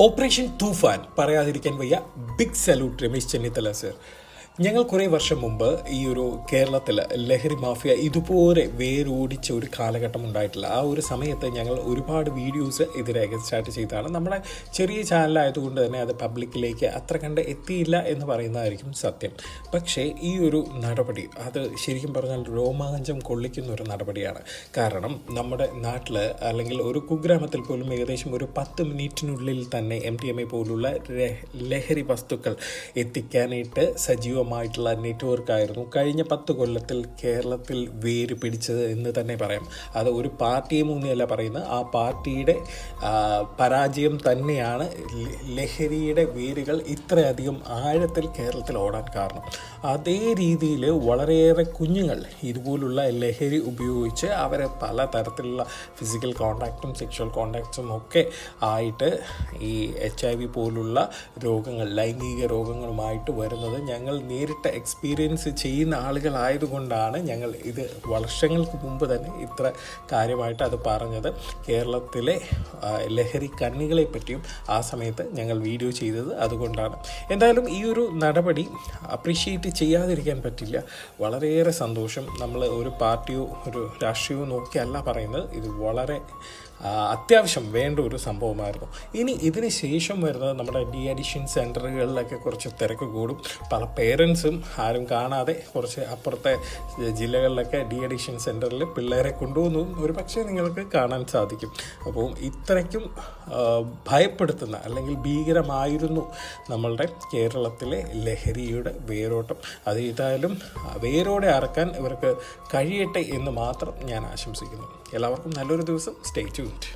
Operation Toofan പറയാതിരിക്കാൻ വയ്യ. Big salute Ramesh Chennithala sir. ഞങ്ങൾ കുറേ വർഷം മുമ്പ് ഈ ഒരു കേരളത്തിൽ ലഹരി മാഫിയ ഇതുപോലെ വേരോടിച്ച ഒരു കാലഘട്ടം ഉണ്ടായിട്ടില്ല. ആ ഒരു സമയത്ത് ഞങ്ങൾ ഒരുപാട് വീഡിയോസ് ഇതിനകം സ്റ്റാർട്ട് ചെയ്തതാണ്. നമ്മുടെ ചെറിയ ചാനലായതുകൊണ്ട് തന്നെ അത് പബ്ലിക്കിലേക്ക് അത്ര കണ്ട് എത്തിയില്ല എന്ന് പറയുന്നതായിരിക്കും സത്യം. പക്ഷേ ഈ ഒരു നടപടി അത് ശരിക്കും പറഞ്ഞാൽ രോമാഞ്ചം കൊള്ളിക്കുന്ന ഒരു നടപടിയാണ്. കാരണം നമ്മുടെ നാട്ടിൽ അല്ലെങ്കിൽ ഒരു കുഗ്രാമത്തിൽ പോലും ഏകദേശം ഒരു 10 മിനിറ്റിനുള്ളിൽ തന്നെ MDMA പോലുള്ള ലഹരി വസ്തുക്കൾ എത്തിക്കാനായിട്ട് സജീവമായിട്ടുള്ള നെറ്റ്വർക്കായിരുന്നു കഴിഞ്ഞ 10 കൊല്ലത്തിൽ കേരളത്തിൽ വേര് പിടിച്ചത് എന്ന് തന്നെ പറയാം. അത് ഒരു പാർട്ടിയെ മുന്നിലല്ല പറയുന്നത്, ആ പാർട്ടിയുടെ പരാജയം തന്നെയാണ് ലഹരിയുടെ വേരുകൾ ഇത്രയധികം ആഴത്തിൽ കേരളത്തിൽ ഓടാൻ കാരണം. അതേ രീതിയിൽ വളരെയേറെ കുഞ്ഞുങ്ങൾ ഇതുപോലുള്ള ലഹരി ഉപയോഗിച്ച് അവരെ പല തരത്തിലുള്ള ഫിസിക്കൽ കോണ്ടാക്റ്റും സെക്ഷൽ കോണ്ടാക്ട്സും ഒക്കെ ആയിട്ട് ഈ HIV പോലുള്ള രോഗങ്ങൾ, ലൈംഗിക രോഗങ്ങളുമായിട്ട് വരുന്നത് ഞങ്ങൾ നേരിട്ട് എക്സ്പീരിയൻസ് ചെയ്യുന്ന ആളുകളായതുകൊണ്ടാണ് ഞങ്ങൾ ഇത് വർഷങ്ങൾക്ക് മുമ്പ് തന്നെ ഇത്ര കാര്യമായിട്ട് അത് പറഞ്ഞത്. കേരളത്തിലെ ലഹരി കണ്ണികളെ പറ്റിയും ആ സമയത്ത് ഞങ്ങൾ വീഡിയോ ചെയ്തത് അതുകൊണ്ടാണ്. എന്തായാലും ഈ ഒരു നടപടി അപ്രീഷിയേറ്റ് ചെയ്യാതിരിക്കാൻ പറ്റില്ല. വളരെയേറെ സന്തോഷം. നമ്മൾ ഒരു പാർട്ടിയോ ഒരു രാഷ്ട്രീയമോ നോക്കിയല്ല പറയുന്നത്, ഇത് വളരെ അത്യാവശ്യം വേണ്ട ഒരു സംഭവമായിരുന്നു. ഇനി ഇതിന് ശേഷം വരുന്നത് നമ്മുടെ ഡി അഡിക്ഷൻ സെൻറ്ററുകളിലൊക്കെ കുറച്ച് തിരക്ക് കൂടും. പല പേരൻസും ആരും കാണാതെ കുറച്ച് അപ്പുറത്തെ ജില്ലകളിലൊക്കെ ഡി അഡിക്ഷൻ സെൻറ്ററിൽ പിള്ളേരെ കൊണ്ടുവന്നു ഒരു പക്ഷേ നിങ്ങൾക്ക് കാണാൻ സാധിക്കും. അപ്പോൾ ഇത്രയ്ക്കും ഭയപ്പെടുത്തുന്ന അല്ലെങ്കിൽ ഭീകരമായിരുന്നു നമ്മളുടെ കേരളത്തിലെ ലഹരിയുടെ വേരോട്ടം. അത് ഏതായാലും വേരോടെ അറക്കാൻ ഇവർക്ക് കഴിയട്ടെ എന്ന് മാത്രം ഞാൻ ആശംസിക്കുന്നു. എല്ലാവർക്കും നല്ലൊരു ദിവസം. Stay tuned.